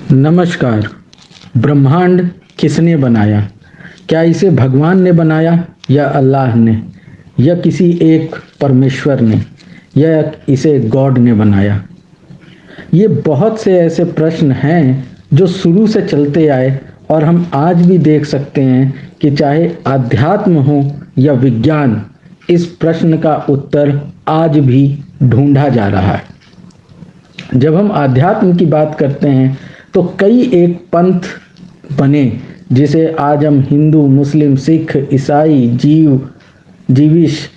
नमस्कार। ब्रह्मांड किसने बनाया? क्या इसे भगवान ने बनाया या अल्लाह ने या किसी एक परमेश्वर ने या इसे गॉड ने बनाया? ये बहुत से ऐसे प्रश्न हैं जो शुरू से चलते आए और हम आज भी देख सकते हैं कि चाहे आध्यात्म हो या विज्ञान, इस प्रश्न का उत्तर आज भी ढूंढा जा रहा है। जब हम आध्यात्म की बात करते हैं तो कई एक पंथ बने, जिसे आज हम हिंदू, मुस्लिम, सिख, ईसाई, जीविश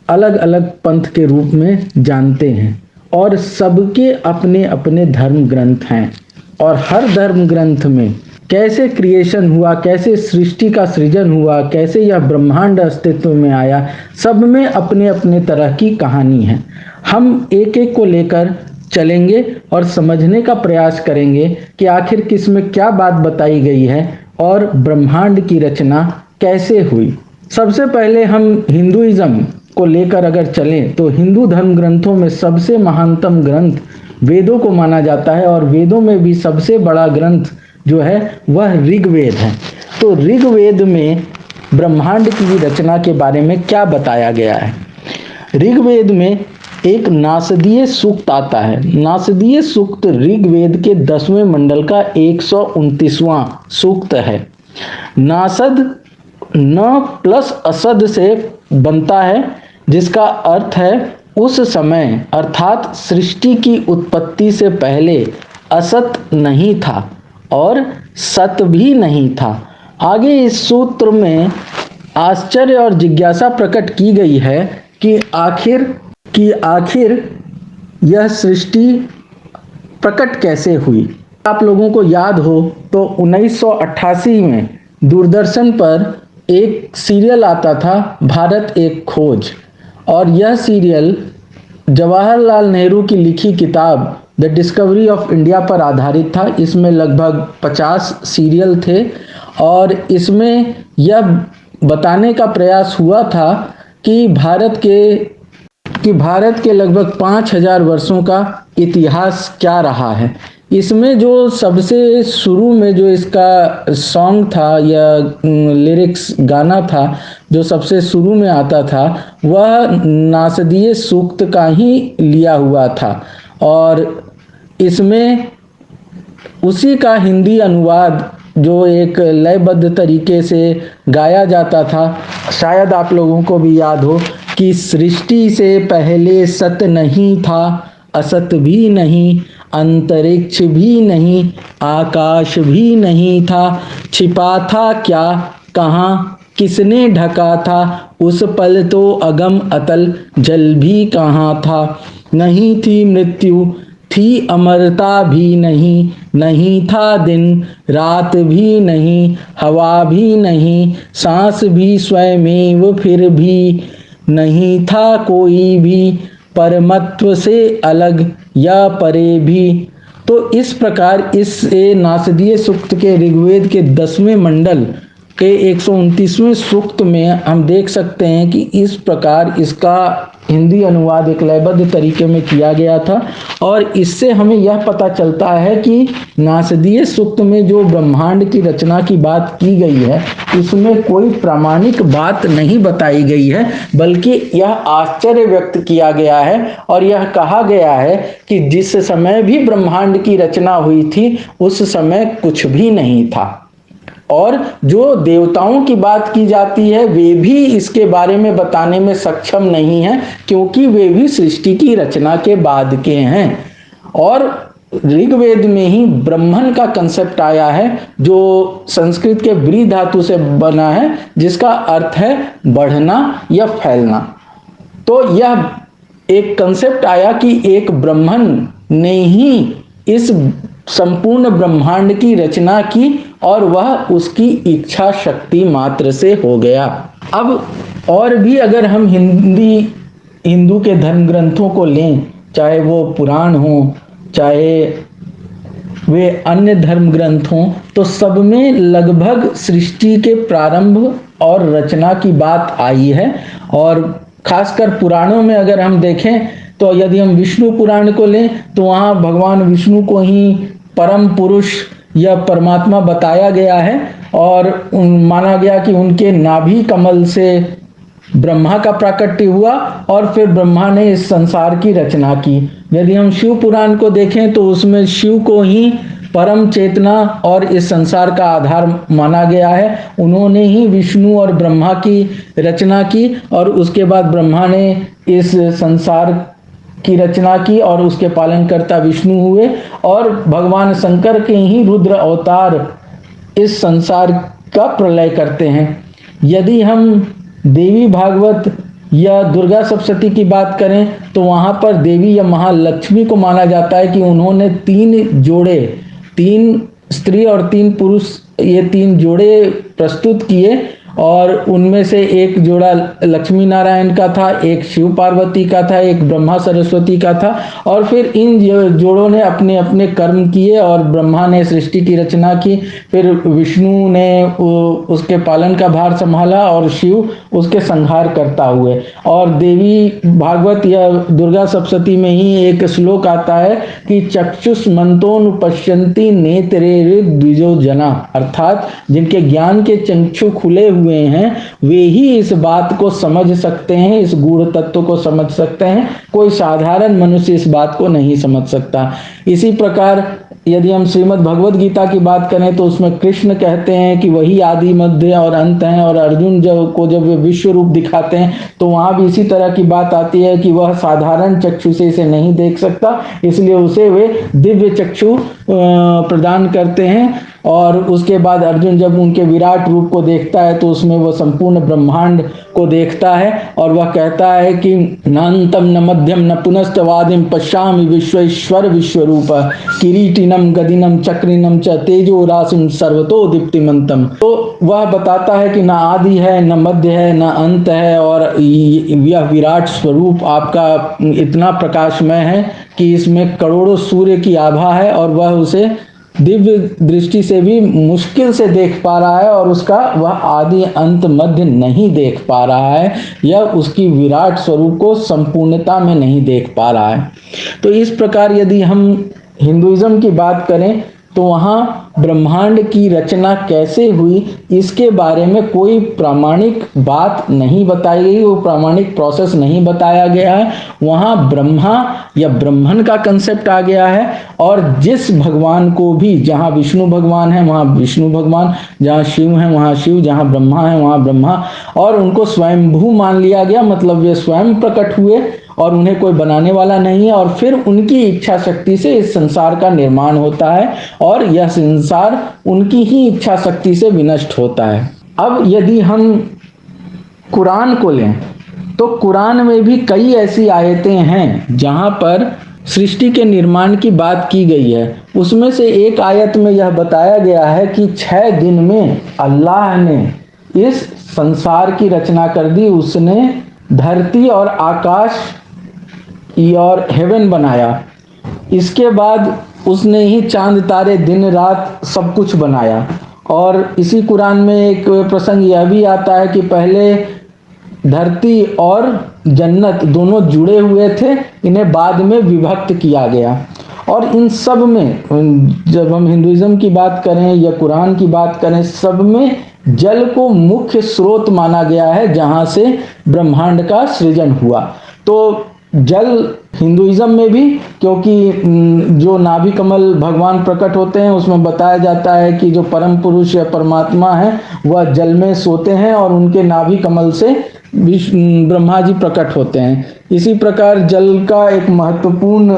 अलग अलग पंथ के रूप में जानते हैं और सबके अपने अपने धर्म ग्रंथ हैं। और हर धर्म ग्रंथ में कैसे क्रिएशन हुआ, कैसे सृष्टि का सृजन हुआ, कैसे यह ब्रह्मांड अस्तित्व में आया, सब में अपने अपने तरह की कहानी है। हम एक एक को लेकर चलेंगे और समझने का प्रयास करेंगे कि आखिर किस में क्या बात बताई गई है और ब्रह्मांड की रचना कैसे हुई। सबसे पहले हम हिंदुइज्म को लेकर अगर चलें तो हिंदू धर्म ग्रंथों में सबसे महानतम ग्रंथ वेदों को माना जाता है और वेदों में भी सबसे बड़ा ग्रंथ जो है वह ऋग्वेद है। तो ऋग्वेद में ब्रह्मांड की रचना के बारे में क्या बताया गया है? ऋग्वेद में एक नासदीय सूक्त आता है। नासदीय सूक्त ऋग्वेद के 10वें मंडल का 129वां सूक्त है। नासद न प्लस असद से बनता है, जिसका अर्थ है उस समय अर्थात सृष्टि की उत्पत्ति से पहले असत नहीं था और सत भी नहीं था। आगे इस सूत्र में आश्चर्य और जिज्ञासा प्रकट की गई है कि आखिर यह सृष्टि प्रकट कैसे हुई। आप लोगों को याद हो तो 1988 में दूरदर्शन पर एक सीरियल आता था, भारत एक खोज, और यह सीरियल जवाहरलाल नेहरू की लिखी किताब द डिस्कवरी ऑफ इंडिया पर आधारित था। इसमें लगभग 50 सीरियल थे और इसमें यह बताने का प्रयास हुआ था कि भारत के लगभग 5000 वर्षों का इतिहास क्या रहा है। इसमें जो सबसे शुरू में जो इसका सॉन्ग था या लिरिक्स गाना था जो सबसे शुरू में आता था, वह नासदीय सूक्त का ही लिया हुआ था और इसमें उसी का हिंदी अनुवाद जो एक लयबद्ध तरीके से गाया जाता था। शायद आप लोगों को भी याद हो कि सृष्टि से पहले सत नहीं था, असत भी नहीं, अंतरिक्ष भी नहीं, आकाश भी नहीं था, छिपा था क्या, कहाँ, किसने ढका था, उस पल तो अगम अतल जल भी कहाँ था। नहीं थी मृत्यु, थी अमरता भी नहीं, नहीं था दिन रात भी नहीं, हवा भी नहीं, सांस भी स्वयमेव फिर भी नहीं था कोई भी, परमत्व से अलग या परे भी। तो इस प्रकार इस नासदीय सूक्त के ऋग्वेद के 10वें मंडल के 129वें सूक्त में हम देख सकते हैं कि इस प्रकार इसका हिंदी अनुवाद एक लयबद्ध तरीके में किया गया था और इससे हमें यह पता चलता है कि नासदीय सूक्त में जो ब्रह्मांड की रचना की बात की गई है इसमें कोई प्रामाणिक बात नहीं बताई गई है, बल्कि यह आश्चर्य व्यक्त किया गया है और यह कहा गया है कि जिस समय भी ब्रह्मांड की रचना हुई थी उस समय कुछ भी नहीं था। और जो देवताओं की बात की जाती है वे भी इसके बारे में बताने में सक्षम नहीं हैं, क्योंकि वे भी सृष्टि की रचना के बाद के हैं। और ऋग्वेद में ही ब्रह्मन का कंसेप्ट आया है जो संस्कृत के व्री धातु से बना है, जिसका अर्थ है बढ़ना या फैलना। तो यह एक कंसेप्ट आया कि एक ब्रह्मन ने ही इस संपूर्ण ब्रह्मांड की रचना की और वह उसकी इच्छा शक्ति मात्र से हो गया। अब और भी अगर हम हिंदू के धर्म ग्रंथों को लें, चाहे वो पुराण हो चाहे वे अन्य धर्म ग्रंथ हों, तो सब में लगभग सृष्टि के प्रारंभ और रचना की बात आई है। और खासकर पुराणों में अगर हम देखें तो यदि हम विष्णु पुराण को लें तो वहाँ भगवान विष्णु को ही परम पुरुष या परमात्मा बताया गया है और माना गया कि उनके नाभि कमल से ब्रह्मा का प्राकट्य हुआ और फिर ब्रह्मा ने इस संसार की रचना की। यदि हम शिव पुराण को देखें तो उसमें शिव को ही परम चेतना और इस संसार का आधार माना गया है। उन्होंने ही विष्णु और ब्रह्मा की रचना की और उसके बाद ब्रह्मा ने इस संसार की रचना की और उसके पालनकर्ता विष्णु हुए और भगवान शंकर के ही रुद्र अवतार इस संसार का प्रलय करते हैं। यदि हम देवी भागवत या दुर्गा सप्तशती की बात करें तो वहाँ पर देवी या महालक्ष्मी को माना जाता है कि उन्होंने 3 जोड़े, 3 स्त्री और 3 पुरुष, ये 3 जोड़े प्रस्तुत किए और उनमें से एक जोड़ा लक्ष्मी नारायण का था, एक शिव पार्वती का था, एक ब्रह्मा सरस्वती का था और फिर इन जोड़ों ने अपने अपने कर्म किए और ब्रह्मा ने सृष्टि की रचना की, फिर विष्णु ने उसके पालन का भार संभाला और शिव उसके संहार करता हुए। और देवी भागवत या दुर्गा सप्तशती में ही एक श्लोक आता है कि चक्षुष्मन्तोन पश्यन्ति नेत्रे द्विजो जना, अर्थात जिनके ज्ञान के चक्षु खुले हुए हैं वे ही इस बात को समझ सकते हैं, इस गूढ़ तत्व को समझ सकते हैं। कोई साधारण मनुष्य इस बात को नहीं समझ सकता। इसी प्रकार यदि हम श्रीमद् भगवद गीता की बात करें तो उसमें कृष्ण कहते हैं कि वही आदि मध्य और अंत हैं और अर्जुन जब वे विश्व रूप दिखाते हैं तो वहाँ भी इसी तरह की बात आती है कि वह साधारण चक्षु से इसे नहीं देख सकता, इसलिए उसे वे दिव्य चक्षु प्रदान करते हैं। और उसके बाद अर्जुन जब उनके विराट रूप को देखता है तो उसमें वह संपूर्ण ब्रह्मांड को देखता है और वह कहता है कि नान्तम न मध्यम न पुनस्तवादिम पश्यामि विश्वेश्वर विश्वरूप किरीटिनम गदिनम चक्रिनम च तेजो राशिम सर्वतो दीप्तिमंतम। तो वह बताता है कि न आदि है, न मध्य है, न अंत है और यह विराट स्वरूप आपका इतना प्रकाशमय है कि इसमें करोड़ों सूर्य की आभा है और वह उसे दिव्य दृष्टि से भी मुश्किल से देख पा रहा है और उसका वह आदि अंत मध्य नहीं देख पा रहा है या उसकी विराट स्वरूप को संपूर्णता में नहीं देख पा रहा है। तो इस प्रकार यदि हम हिंदुइज्म की बात करें तो वहाँ ब्रह्मांड की रचना कैसे हुई इसके बारे में कोई प्रामाणिक बात नहीं बताई गई, वो प्रामाणिक प्रोसेस नहीं बताया गया है। वहाँ ब्रह्मा या ब्रह्मन का कंसेप्ट आ गया है और जिस भगवान को भी, जहाँ विष्णु भगवान है वहाँ विष्णु भगवान, जहाँ शिव है वहाँ शिव, जहाँ ब्रह्मा है वहाँ ब्रह्मा, और उनको स्वयंभू मान लिया गया, मतलब वे स्वयं प्रकट हुए और उन्हें कोई बनाने वाला नहीं है और फिर उनकी इच्छा शक्ति से इस संसार का निर्माण होता है और यह संसार उनकी ही इच्छा शक्ति से विनष्ट होता है। अब यदि हम कुरान को लें तो कुरान में भी कई ऐसी आयतें हैं जहां पर सृष्टि के निर्माण की बात की गई है। उसमें से एक आयत में यह बताया गया है कि 6 दिन में अल्लाह ने इस संसार की रचना कर दी। उसने धरती और आकाश और हेवन बनाया, इसके बाद उसने ही चांद तारे दिन रात सब कुछ बनाया। और इसी कुरान में एक प्रसंग यह भी आता है कि पहले धरती और जन्नत दोनों जुड़े हुए थे, इन्हें बाद में विभक्त किया गया। और इन सब में जब हम हिंदुइज्म की बात करें या कुरान की बात करें, सब में जल को मुख्य स्रोत माना गया है जहां से ब्रह्मांड का सृजन हुआ। तो जल हिंदुइज्म में भी, क्योंकि जो नाभि कमल भगवान प्रकट होते हैं उसमें बताया जाता है कि जो परम पुरुष या परमात्मा है वह जल में सोते हैं और उनके नाभि कमल से ब्रह्मा जी प्रकट होते हैं। इसी प्रकार जल का एक महत्वपूर्ण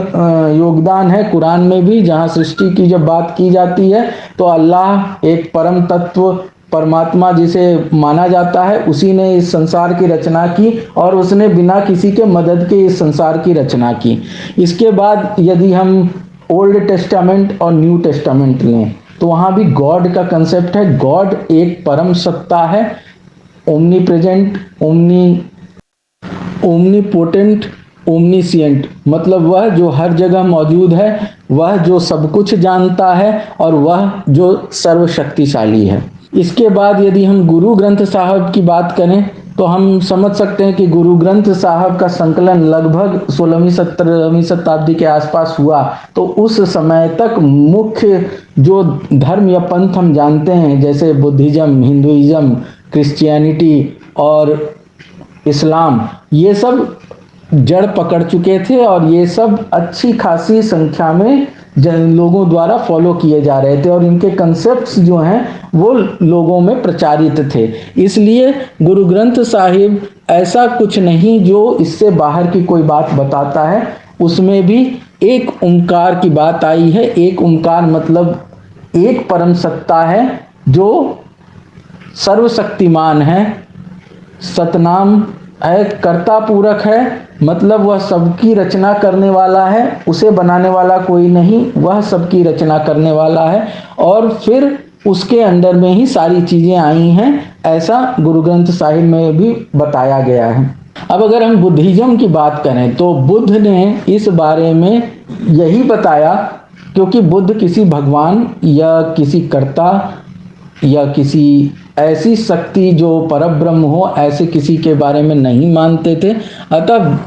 योगदान है कुरान में भी, जहाँ सृष्टि की जब बात की जाती है तो अल्लाह एक परम तत्व परमात्मा जिसे माना जाता है, उसी ने इस संसार की रचना की और उसने बिना किसी के मदद के इस संसार की रचना की। इसके बाद यदि हम ओल्ड टेस्टामेंट और न्यू टेस्टामेंट लें तो वहाँ भी गॉड का कंसेप्ट है। गॉड एक परम सत्ता है, ओमनी प्रेजेंट, ओमनीपोटेंट, ओमनीसिएंट, मतलब वह जो हर जगह मौजूद है, वह जो सब कुछ जानता है और वह जो सर्वशक्तिशाली है। इसके बाद यदि हम गुरु ग्रंथ साहब की बात करें तो हम समझ सकते हैं कि गुरु ग्रंथ साहब का संकलन लगभग 16वीं 17वीं शताब्दी के आसपास हुआ। तो उस समय तक मुख्य जो धर्म या पंथ हम जानते हैं, जैसे बुद्धिज्म, हिंदुइज्म, क्रिश्चियनिटी और इस्लाम, ये सब जड़ पकड़ चुके थे और ये सब अच्छी खासी संख्या में लोगों द्वारा फॉलो किए जा रहे थे और इनके कंसेप्ट्स जो हैं वो लोगों में प्रचारित थे। इसलिए गुरु ग्रंथ साहिब ऐसा कुछ नहीं जो इससे बाहर की कोई बात बताता है। उसमें भी एक ओंकार की बात आई है। एक ओंकार मतलब एक परम सत्ता है जो सर्वशक्तिमान है, सतनाम है, कर्ता पूरक है, मतलब वह सबकी रचना करने वाला है, उसे बनाने वाला कोई नहीं, वह सबकी रचना करने वाला है और फिर उसके अंदर में ही सारी चीजें आई हैं, ऐसा गुरु ग्रंथ साहिब में भी बताया गया है। अब अगर हम बुद्धिज्म की बात करें तो बुद्ध ने इस बारे में यही बताया, क्योंकि बुद्ध किसी भगवान या किसी कर्ता या किसी ऐसी शक्ति जो परब्रह्म हो, ऐसे किसी के बारे में नहीं मानते थे। अतः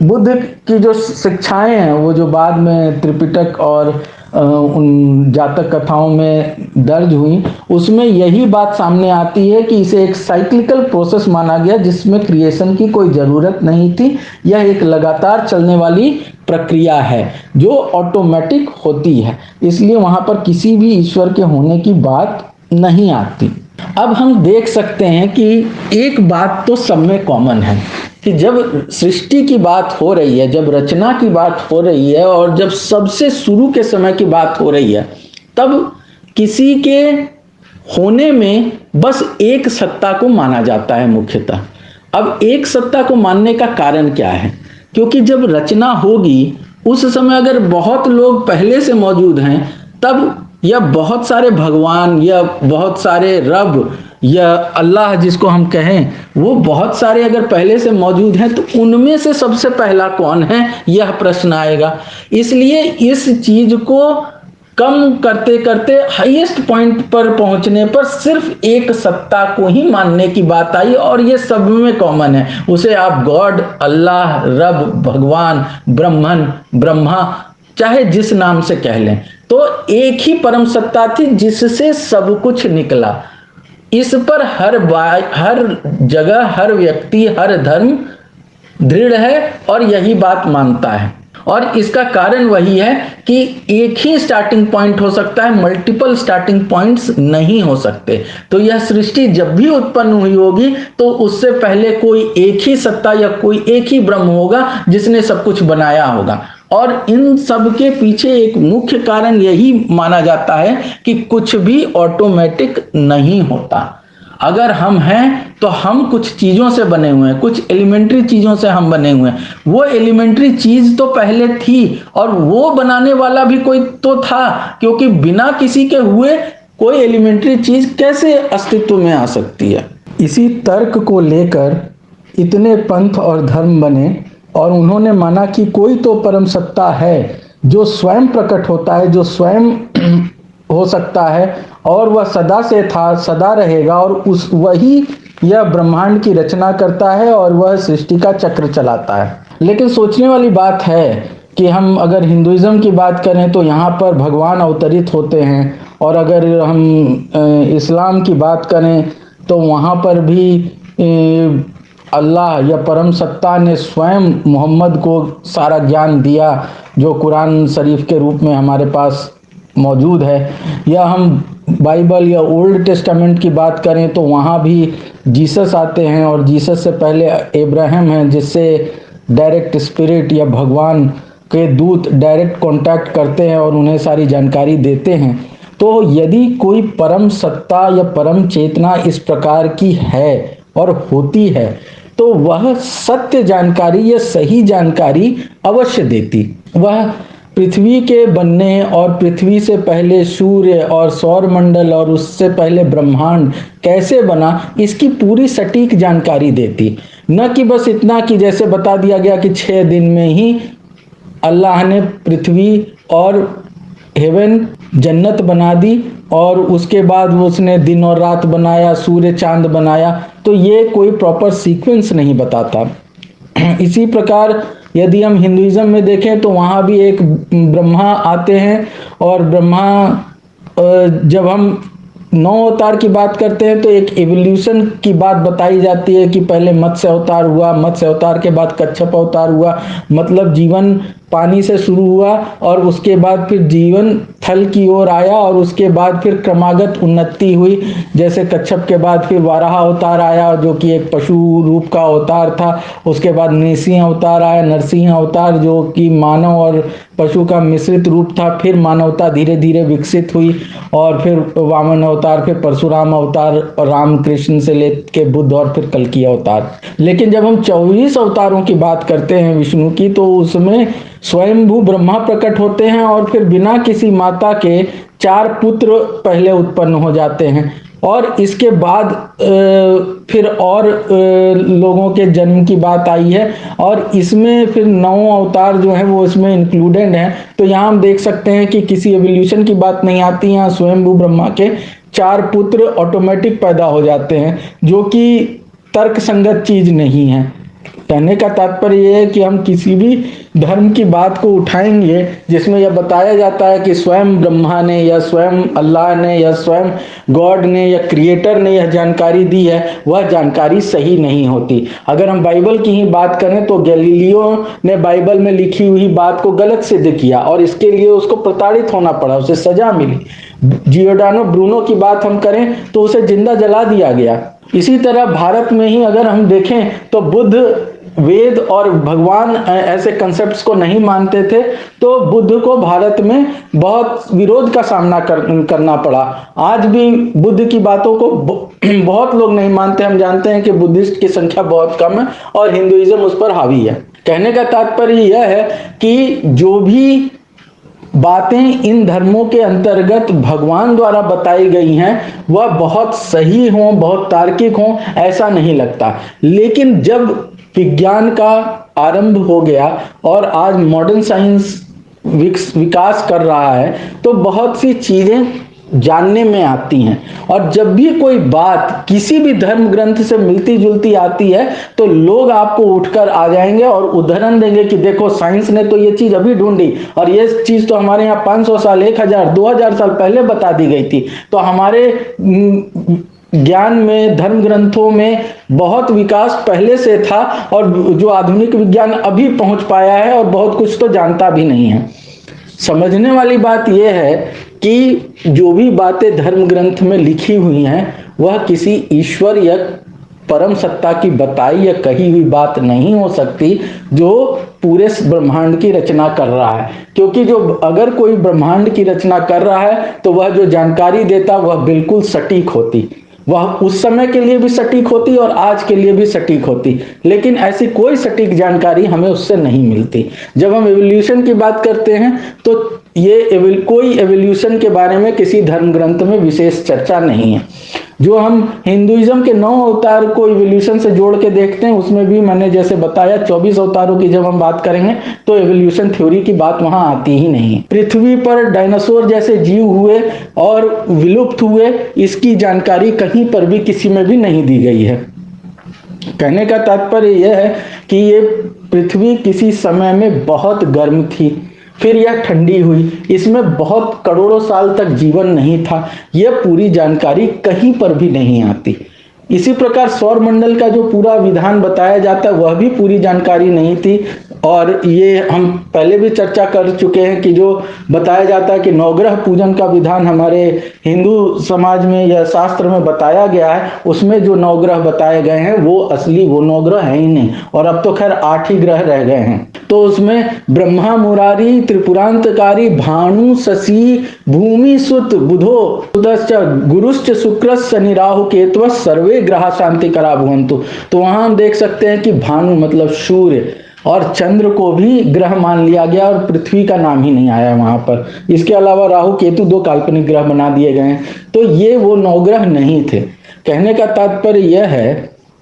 बुद्ध की जो शिक्षाएं हैं वो जो बाद में त्रिपिटक और उन जातक कथाओं में दर्ज हुई, उसमें यही बात सामने आती है कि इसे एक साइक्लिकल प्रोसेस माना गया जिसमें क्रिएशन की कोई ज़रूरत नहीं थी। यह एक लगातार चलने वाली प्रक्रिया है जो ऑटोमेटिक होती है, इसलिए वहाँ पर किसी भी ईश्वर के होने की बात नहीं आती। अब हम देख सकते हैं कि एक बात तो सब में कॉमन है कि जब सृष्टि की बात हो रही है, जब रचना की बात हो रही है और जब सबसे शुरू के समय की बात हो रही है, तब किसी के होने में बस एक सत्ता को माना जाता है मुख्यतः। अब एक सत्ता को मानने का कारण क्या है? क्योंकि जब रचना होगी उस समय अगर बहुत लोग पहले से मौजूद हैं तब, या बहुत सारे भगवान या बहुत सारे रब या अल्लाह जिसको हम कहें, वो बहुत सारे अगर पहले से मौजूद हैं तो उनमें से सबसे पहला कौन है, यह प्रश्न आएगा। इसलिए इस चीज को कम करते करते हाईएस्ट पॉइंट पर पहुंचने पर सिर्फ एक सत्ता को ही मानने की बात आई और ये सब में कॉमन है। उसे आप गॉड, अल्लाह, रब, भगवान, ब्रह्मन, ब्रह्मा, चाहे जिस नाम से कह लें, तो एक ही परम सत्ता थी जिससे सब कुछ निकला। इस पर हर जगह, हर व्यक्ति, हर धर्म दृढ़ है और यही बात मानता है। और इसका कारण वही है कि एक ही स्टार्टिंग पॉइंट हो सकता है, मल्टीपल स्टार्टिंग पॉइंट्स नहीं हो सकते। तो यह सृष्टि जब भी उत्पन्न हुई होगी तो उससे पहले कोई एक ही सत्ता या कोई एक ही ब्रह्म होगा जिसने सब कुछ बनाया होगा। और इन सब के पीछे एक मुख्य कारण यही माना जाता है कि कुछ भी ऑटोमेटिक नहीं होता। अगर हम हैं तो हम कुछ चीजों से बने हुए हैं, कुछ एलिमेंट्री चीजों से हम बने हुए हैं। वो एलिमेंट्री चीज तो पहले थी और वो बनाने वाला भी कोई तो था, क्योंकि बिना किसी के हुए कोई एलिमेंट्री चीज कैसे अस्तित्व में आ सकती है। इसी तर्क को लेकर इतने पंथ और धर्म बने और उन्होंने माना कि कोई तो परम सत्ता है जो स्वयं प्रकट होता है, जो स्वयं हो सकता है और वह सदा से था, सदा रहेगा और उस वही यह ब्रह्मांड की रचना करता है और वह सृष्टि का चक्र चलाता है। लेकिन सोचने वाली बात है कि हम अगर हिंदुइज्म की बात करें तो यहाँ पर भगवान अवतरित होते हैं और अगर हम इस्लाम की बात करें तो वहाँ पर भी अल्लाह या परम सत्ता ने स्वयं मोहम्मद को सारा ज्ञान दिया जो कुरान शरीफ के रूप में हमारे पास मौजूद है। या हम बाइबल या ओल्ड टेस्टामेंट की बात करें तो वहाँ भी जीसस आते हैं और जीसस से पहले इब्राहिम हैं जिससे डायरेक्ट स्पिरिट या भगवान के दूत डायरेक्ट कांटेक्ट करते हैं और उन्हें सारी जानकारी देते हैं। तो यदि कोई परम सत्ता या परम चेतना इस प्रकार की है और होती है तो वह सत्य जानकारी या सही जानकारी अवश्य देती। वह पृथ्वी के बनने और पृथ्वी से पहले सूर्य और सौर मंडल और उससे पहले ब्रह्मांड कैसे बना इसकी पूरी सटीक जानकारी देती। न कि बस इतना कि जैसे बता दिया गया कि 6 दिन में ही अल्लाह ने पृथ्वी और हेवन जन्नत बना दी और उसके बाद उसने दिन और रात बनाया, सूर्य चांद बनाया। तो ये कोई प्रॉपर सीक्वेंस नहीं बताता। इसी प्रकार यदि हम हिंदुइज्म में देखें तो वहाँ भी एक ब्रह्मा आते हैं, और ब्रह्मा जब हम नौ अवतार की बात करते हैं तो एक एवोल्यूशन की बात बताई जाती है कि पहले मत्स्य अवतार हुआ, मत्स्य अवतार के बाद कच्छप अवतार हुआ, मतलब जीवन पानी से शुरू हुआ और उसके बाद फिर जीवन थल की ओर आया, और उसके बाद फिर क्रमागत उन्नति हुई। जैसे कच्छप के बाद फिर वाराह अवतार आया जो कि एक पशु रूप का अवतार था। उसके बाद नृसिंह अवतार आया, नरसिंह अवतार जो कि मानव और पशु का मिश्रित रूप था। फिर मानवता धीरे धीरे विकसित हुई, और फिर वामन अवतार, फिर परशुराम अवतार, राम कृष्ण से लेके बुद्ध, और फिर कल्कि अवतार। लेकिन जब हम 24 अवतारों की बात करते हैं विष्णु की, तो उसमें स्वयंभू ब्रह्मा प्रकट होते हैं, और फिर बिना किसी माता के 4 पुत्र पहले उत्पन्न हो जाते हैं। और इसके बाद फिर और लोगों के जन्म की बात आई है, और इसमें फिर 9 अवतार जो हैं वो इसमें इंक्लूडेड हैं। तो यहाँ हम देख सकते हैं कि किसी एवोल्यूशन की बात नहीं आती, यहाँ स्वयंभू ब्रह्मा के 4 पुत्र ऑटोमेटिक पैदा हो जाते हैं, जो कि तर्क संगत चीज नहीं है। कहने का तात्पर्य यह है कि हम किसी भी धर्म की बात को उठाएंगे जिसमें यह बताया जाता है कि स्वयं ब्रह्मा ने या स्वयं अल्लाह ने या स्वयं गॉड ने या क्रिएटर ने यह जानकारी दी है, वह जानकारी सही नहीं होती। अगर हम बाइबल की ही बात करें तो गैलीलियो ने बाइबल में लिखी हुई बात को गलत सिद्ध किया, और इसके लिए उसको प्रताड़ित होना पड़ा, उसे सजा मिली। जियोडानो ब्रूनो की बात हम करें तो उसे जिंदा जला दिया गया। इसी तरह भारत में ही अगर हम देखें तो बुद्ध वेद और भगवान ऐसे कंसेप्ट्स को नहीं मानते थे, तो बुद्ध को भारत में बहुत विरोध का सामना करना पड़ा। आज भी बुद्ध की बातों को बहुत लोग नहीं मानते। हम जानते हैं कि बुद्धिस्ट की संख्या बहुत कम है और हिंदुइज्म उस पर हावी है। कहने का तात्पर्य यह है कि जो भी बातें इन धर्मों के अंतर्गत भगवान द्वारा बताई गई हैं वह बहुत सही हों, बहुत तार्किक हों, ऐसा नहीं लगता। लेकिन जब विज्ञान का आरंभ हो गया और आज मॉडर्न साइंस विकास कर रहा है, तो बहुत सी चीजें जानने में आती हैं, और जब भी कोई बात किसी भी धर्म ग्रंथ से मिलती जुलती आती है तो लोग आपको उठकर आ जाएंगे और उदाहरण देंगे कि देखो साइंस ने तो ये चीज अभी ढूंढी, और ये चीज तो हमारे यहाँ 500 साल, 1000, 2000 साल पहले बता दी गई थी। तो हमारे ज्ञान में, धर्म ग्रंथों में बहुत विकास पहले से था, और जो आधुनिक विज्ञान अभी पहुंच पाया है और बहुत कुछ तो जानता भी नहीं है। समझने वाली बात यह है कि जो भी बातें धर्म ग्रंथ में लिखी हुई हैं वह किसी ईश्वर या परम सत्ता की बताई या कही हुई बात नहीं हो सकती जो पूरे ब्रह्मांड की रचना कर रहा है। क्योंकि जो अगर कोई ब्रह्मांड की रचना कर रहा है तो वह जो जानकारी देता वह बिल्कुल सटीक होती, वह उस समय के लिए भी सटीक होती और आज के लिए भी सटीक होती। लेकिन ऐसी कोई सटीक जानकारी हमें उससे नहीं मिलती। जब हम एवोल्यूशन की बात करते हैं तो ये कोई एवोल्यूशन के बारे में किसी धर्म ग्रंथ में विशेष चर्चा नहीं है। जो हम हिंदुइज्म के 9 अवतार को इवोल्यूशन से जोड़ के देखते हैं उसमें भी मैंने जैसे बताया 24 अवतारों की जब हम बात करेंगे तो एवोल्यूशन थ्योरी की बात वहां आती ही नहीं। पृथ्वी पर डायनासोर जैसे जीव हुए और विलुप्त हुए, इसकी जानकारी कहीं पर भी किसी में भी नहीं दी गई है। कहने का तात्पर्य यह है कि ये पृथ्वी किसी समय में बहुत गर्म थी, फिर यह ठंडी हुई, इसमें बहुत करोड़ों साल तक जीवन नहीं था, यह पूरी जानकारी कहीं पर भी नहीं आती। इसी प्रकार सौर मंडल का जो पूरा विधान बताया जाता है वह भी पूरी जानकारी नहीं थी, और ये हम पहले भी चर्चा कर चुके हैं कि जो बताया जाता है कि नवग्रह पूजन का विधान हमारे हिंदू समाज में या शास्त्र में बताया गया है, उसमें जो नवग्रह बताए गए हैं वो असली वो नवग्रह है ही नहीं, और अब तो खैर 8 ही ग्रह रह गए हैं। तो उसमें ब्रह्मा मुरारी त्रिपुरांतकारी भानु शशि भूमि सुत बुधो सुदश्च गुरुश्च शुक्रश्च शनि राहु केतु सर्वे ग्रह शांति करा भवन्तु। तो वहां हम देख सकते हैं कि भानु मतलब सूर्य और चंद्र को भी ग्रह मान लिया गया और पृथ्वी का नाम ही नहीं आया वहां पर। इसके अलावा राहु केतु 2 काल्पनिक ग्रह बना दिए गए हैं। तो ये वो नवग्रह नहीं थे। कहने का तात्पर्य यह है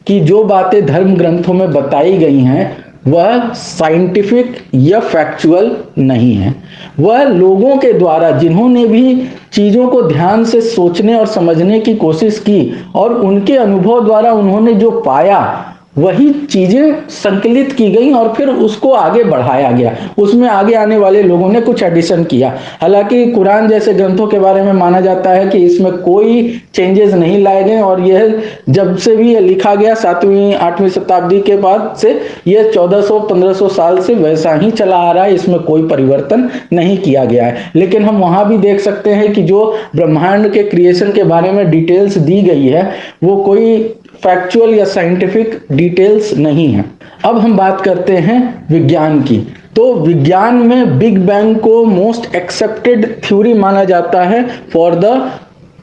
कि जो बातें धर्म ग्रंथों में बताई गई हैं वह साइंटिफिक या फैक्चुअल नहीं है। वह लोगों के द्वारा जिन्होंने भी चीज़ों को ध्यान से सोचने और समझने की कोशिश की और उनके अनुभव द्वारा उन्होंने जो पाया वही चीजें संकलित की गई और फिर उसको आगे बढ़ाया गया। उसमें आगे आने वाले लोगों ने कुछ एडिशन किया। हालांकि कुरान जैसे ग्रंथों के बारे में माना जाता है कि इसमें कोई चेंजेस नहीं लाए गए और यह जब से भी यह लिखा गया 7वीं 8वीं शताब्दी के बाद से यह 1400-1500 साल से वैसा ही चला आ रहा है। इसमें कोई परिवर्तन नहीं किया गया है। लेकिन हम वहां भी देख सकते हैं कि जो ब्रह्मांड के क्रिएशन के बारे में डिटेल्स दी गई है वो कोई फैक्चुअल या साइंटिफिक डिटेल्स नहीं है। अब हम बात करते हैं विज्ञान की। तो विज्ञान में बिग बैंग को मोस्ट एक्सेप्टेड थ्योरी माना जाता है for the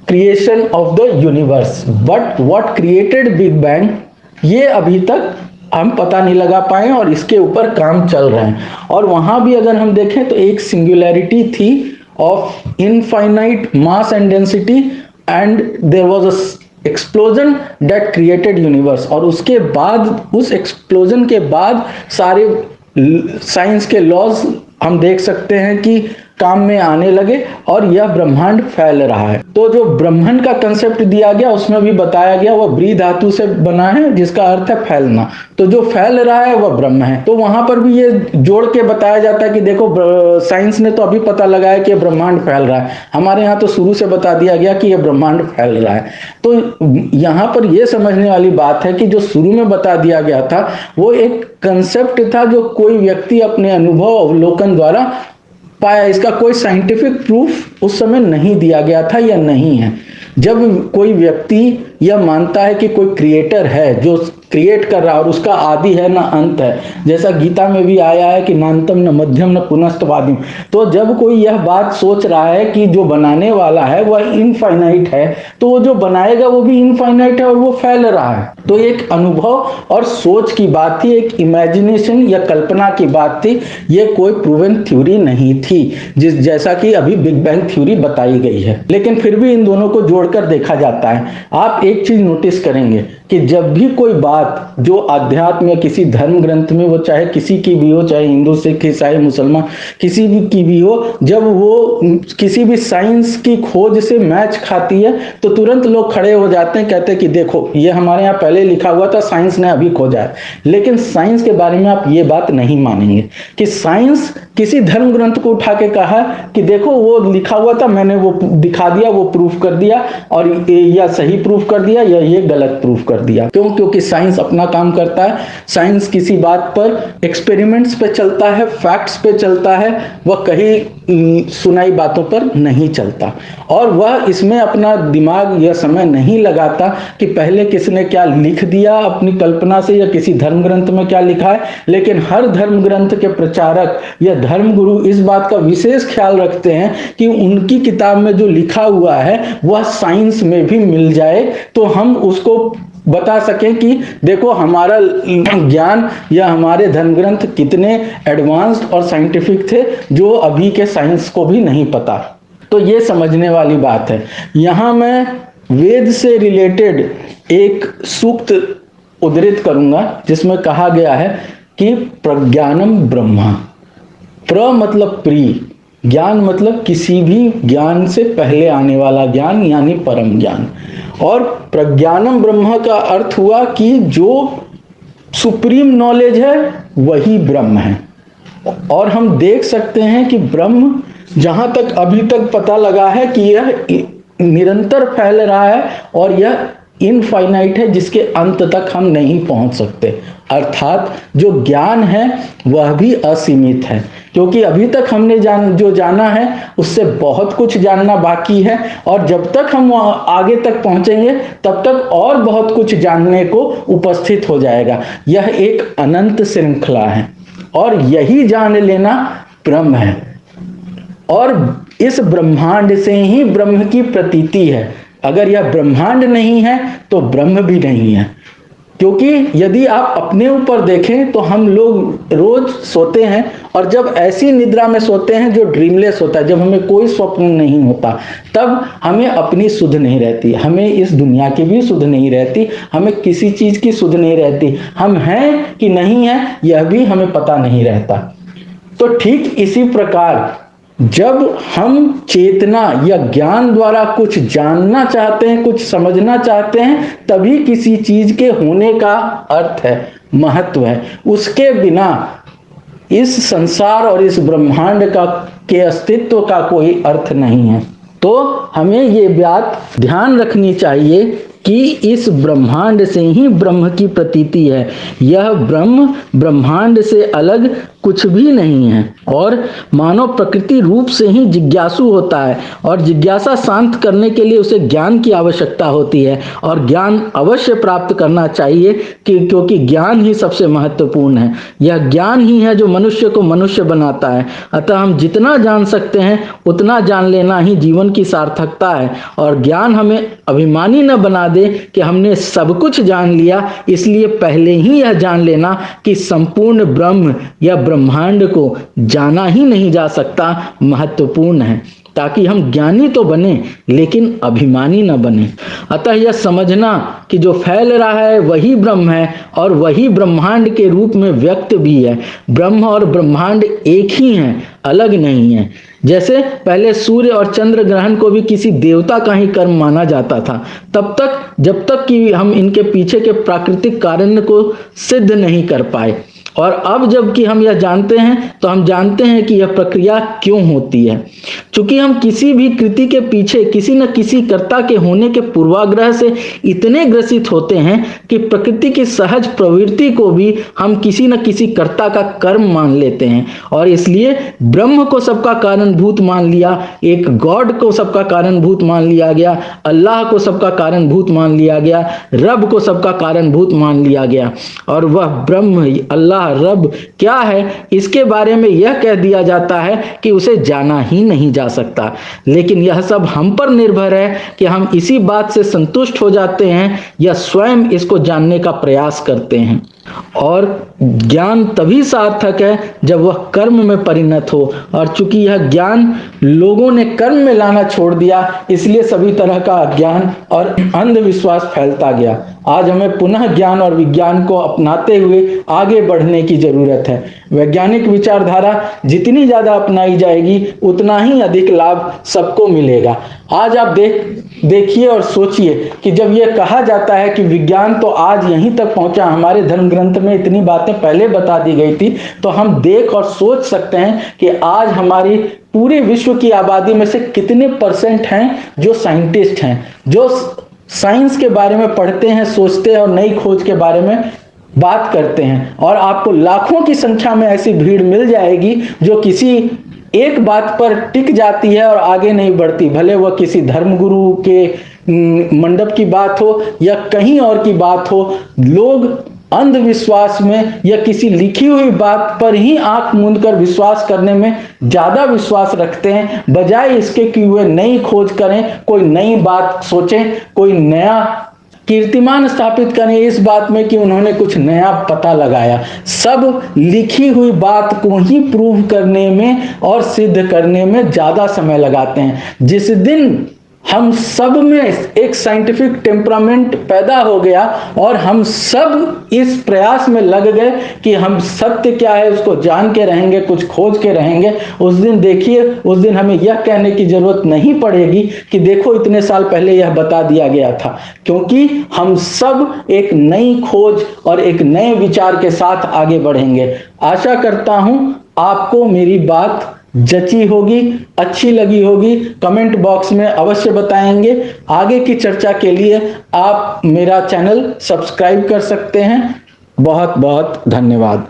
creation of the universe. But what created big bang, ये अभी तक हम पता नहीं लगा पाए और इसके ऊपर काम चल रहे हैं। और वहां भी अगर हम देखें तो एक सिंगुलैरिटी थी of infinite mass and density and there was a explosion that created universe. और उसके बाद, उस एक्सप्लोजन के बाद सारे साइंस के लॉज हम देख सकते हैं कि काम में आने लगे और यह ब्रह्मांड फैल रहा है। तो जो ब्रह्मांड का कंसेप्ट दिया गया उसमें भी बताया गया वह ब्री धातु से बना है जिसका अर्थ है फैलना। तो जो फैल रहा है वह ब्रह्म है। तो वहां पर भी ये जोड़ के बताया जाता है कि देखो साइंस ने तो अभी पता लगाया कि ब्रह्मांड फैल रहा है, हमारे यहाँ तो शुरू से बता दिया गया कि यह ब्रह्मांड फैल रहा है। तो यहाँ पर यह समझने वाली बात है कि जो शुरू में बता दिया गया था वो एक कंसेप्ट था जो कोई व्यक्ति अपने अनुभव अवलोकन द्वारा पाया। इसका कोई साइंटिफिक प्रूफ उस समय नहीं दिया गया था या नहीं है। जब कोई व्यक्ति यह मानता है कि कोई क्रिएटर है जो क्रिएट कर रहा है और उसका आदि है ना अंत है, जैसा गीता में भी आया है कि नान्तम न मध्यम न पुनस्तवादिम। तो जब कोई यह बात सोच रहा है कि जो बनाने वाला है वह इनफाइनाइट है तो वो जो बनाएगा वो भी इनफाइनाइट है और वो फैल रहा है। तो एक अनुभव और सोच की बात थी, एक इमेजिनेशन या कल्पना की बात थी। ये कोई प्रूवन थ्योरी नहीं थी जैसा कि अभी बिग बैंग थ्योरी बताई गई है। लेकिन फिर भी इन दोनों को जोड़कर देखा जाता है। आप एक चीज नोटिस करेंगे कि जब भी कोई बात जो अध्यात्म या किसी धर्म ग्रंथ में, वो चाहे किसी की भी हो, चाहे हिंदू सिख ईसाई मुसलमान किसी भी की भी हो, जब वो किसी भी साइंस की खोज से मैच खाती है तो तुरंत लोग खड़े हो जाते हैं, कहते हैं कि देखो ये हमारे यहाँ पहले लिखा हुआ था, साइंस ने अभी खोजा है। लेकिन साइंस के बारे में आप ये बात नहीं मानेंगे कि साइंस किसी धर्म ग्रंथ को उठा के कहा कि देखो वो लिखा हुआ था, मैंने वो दिखा दिया, वो प्रूफ कर दिया और या सही प्रूफ कर दिया या ये गलत प्रूफ कर दिया। क्यों? क्योंकि साइंस अपना काम करता है। साइंस किसी बात पर एक्सपेरिमेंट्स पे चलता है, फैक्ट्स पे चलता है, वह कहीं सुनाई बातों पर नहीं चलता। और वह इसमें अपना दिमाग या समय नहीं लगाता कि पहले किसने क्या लिख दिया अपनी कल्पना से या किसी धर्म ग्रंथ में क्या लिखा है। लेकिन हर धर्म ग्रंथ के प्रचारक या धर्म गुरु इस बात का विशेष ख्याल रखते हैं कि उनकी किताब में जो लिखा हुआ है वह साइंस में भी मिल जाए, तो हम उसको बता सकें कि देखो हमारा ज्ञान या हमारे धर्म ग्रंथ कितने एडवांस्ड और साइंटिफिक थे जो अभी के साइंस को भी नहीं पता। तो ये समझने वाली बात है। यहाँ मैं वेद से रिलेटेड एक सूक्त उद्धृत करूंगा जिसमें कहा गया है कि प्रज्ञानम ब्रह्मा। प्र मतलब प्री, ज्ञान मतलब किसी भी ज्ञान से पहले आने वाला ज्ञान यानी परम ज्ञान। और प्रज्ञानम ब्रह्म का अर्थ हुआ कि जो सुप्रीम नॉलेज है वही ब्रह्म है। और हम देख सकते हैं कि ब्रह्म जहां तक अभी तक पता लगा है कि यह निरंतर फैल रहा है और यह इनफाइनाइट है जिसके अंत तक हम नहीं पहुंच सकते। अर्थात जो ज्ञान है वह भी असीमित है, क्योंकि अभी तक हमने जो जाना है उससे बहुत कुछ जानना बाकी है। और जब तक हम आगे तक पहुंचेंगे तब तक और बहुत कुछ जानने को उपस्थित हो जाएगा। यह एक अनंत श्रृंखला है और यही जान लेना ब्रह्म है। और इस ब्रह्मांड से ही ब्रह्म की प्रतीति है। अगर यह ब्रह्मांड नहीं है तो ब्रह्म भी नहीं है। क्योंकि यदि आप अपने ऊपर देखें तो हम लोग रोज सोते हैं और जब ऐसी निद्रा में सोते हैं जो ड्रीमलेस होता है, जब हमें कोई स्वप्न नहीं होता, तब हमें अपनी सुध नहीं रहती, हमें इस दुनिया की भी सुध नहीं रहती, हमें किसी चीज की सुध नहीं रहती, हम हैं कि नहीं हैं यह भी हमें पता नहीं रहता। तो ठीक इसी प्रकार जब हम चेतना या ज्ञान द्वारा कुछ जानना चाहते हैं, कुछ समझना चाहते हैं, तभी किसी चीज के होने का अर्थ है, महत्व है। उसके बिना इस संसार और इस ब्रह्मांड का के अस्तित्व का कोई अर्थ नहीं है। तो हमें ये बात ध्यान रखनी चाहिए कि इस ब्रह्मांड से ही ब्रह्म की प्रतीति है। यह ब्रह्म ब्रह्मांड से अलग कुछ भी नहीं है और मानव प्रकृति रूप से ही जिज्ञासु होता है और जिज्ञासा शांत करने के लिए उसे ज्ञान की आवश्यकता होती है और ज्ञान अवश्य प्राप्त करना चाहिए क्योंकि ज्ञान ही सबसे महत्वपूर्ण है। यह ज्ञान ही है जो मनुष्य को मनुष्य बनाता है। अतः हम जितना जान सकते हैं उतना जान लेना ही जीवन की सार्थकता है और ज्ञान हमें अभिमानी न बना दे कि हमने सब कुछ जान लिया, इसलिए पहले ही यह जान लेना कि संपूर्ण ब्रह्म या ब्रह्मांड को जाना ही नहीं जा सकता महत्वपूर्ण है, ताकि हम ज्ञानी तो बने लेकिन अभिमानी न बने। अतः यह समझना कि जो फैल रहा है वही ब्रह्म है और वही ब्रह्मांड के रूप में व्यक्त भी है। ब्रह्म और ब्रह्मांड एक ही हैं, अलग नहीं है। जैसे पहले सूर्य और चंद्र ग्रहण को भी किसी देवता का ही कर्म माना जाता था, तब तक जब तक कि हम इनके पीछे के प्राकृतिक कारण को सिद्ध नहीं कर पाए। और अब जबकि हम यह जानते हैं तो हम जानते हैं कि यह प्रक्रिया क्यों होती है। चूंकि हम किसी भी कृति के पीछे किसी न किसी कर्ता के होने के पूर्वाग्रह से इतने ग्रसित होते हैं कि प्रकृति की सहज प्रवृत्ति को भी हम किसी न किसी कर्ता का कर्म मान लेते हैं और इसलिए ब्रह्म को सबका कारणभूत मान लिया, एक गॉड को सबका कारणभूत मान लिया गया, अल्लाह को सबका कारणभूत मान लिया गया, रब को सबका कारणभूत मान लिया गया। और वह ब्रह्म अल्लाह रब क्या है इसके बारे में यह कह दिया जाता है कि उसे जाना ही नहीं जा सकता। लेकिन यह सब हम पर निर्भर है कि हम इसी बात से संतुष्ट हो जाते हैं या स्वयं इसको जानने का प्रयास करते हैं। और ज्ञान तभी सार्थक है जब वह कर्म में परिणत हो, और चूंकि यह ज्ञान लोगों ने कर्म में लाना छोड़ दिया, इसलिए सभी तरह का अज्ञान और अंधविश्वास फैलता गया। आज हमें पुनः ज्ञान और विज्ञान को अपनाते हुए आगे बढ़ने की जरूरत है। वैज्ञानिक विचारधारा जितनी ज्यादा अपनाई जाएगी उतना ही अधिक लाभ सबको मिलेगा। आज आप देखिए और सोचिए कि जब यह कहा जाता है कि विज्ञान तो आज यहीं तक पहुंचा, हमारे धर्म ग्रंथ में इतनी बातें पहले बता दी गई थी, तो हम देख और सोच सकते हैं कि आज हमारी पूरे विश्व की आबादी में से कितने % हैं जो साइंटिस्ट हैं, जो साइंस के बारे में पढ़ते हैं, सोचते हैं और नई खोज के बारे में बात करते हैं। और आपको लाखों की संख्या में ऐसी भीड़ मिल जाएगी जो किसी एक बात पर टिक जाती है और आगे नहीं बढ़ती, भले वह किसी धर्मगुरु के मंडप की बात हो या कहीं और की बात हो। लोग अंधविश्वास में या किसी लिखी हुई बात पर ही आंख मूंद कर विश्वास करने में ज्यादा विश्वास रखते हैं, बजाय इसके कि वे नई खोज करें, कोई नई बात सोचें, कोई नया कीर्तिमान स्थापित करें इस बात में कि उन्होंने कुछ नया पता लगाया। सब लिखी हुई बात को ही प्रूव करने में और सिद्ध करने में ज्यादा समय लगाते हैं। जिस दिन हम सब में एक साइंटिफिक टेम्परामेंट पैदा हो गया और हम सब इस प्रयास में लग गए कि हम सत्य क्या है उसको जान के रहेंगे, कुछ खोज के रहेंगे, उस दिन देखिए, उस दिन हमें यह कहने की जरूरत नहीं पड़ेगी कि देखो इतने साल पहले यह बता दिया गया था, क्योंकि हम सब एक नई खोज और एक नए विचार के साथ आगे बढ़ेंगे। आशा करता हूं आपको मेरी बात जची होगी, अच्छी लगी होगी। कमेंट बॉक्स में अवश्य बताएंगे। आगे की चर्चा के लिए आप मेरा चैनल सब्सक्राइब कर सकते हैं। बहुत बहुत धन्यवाद।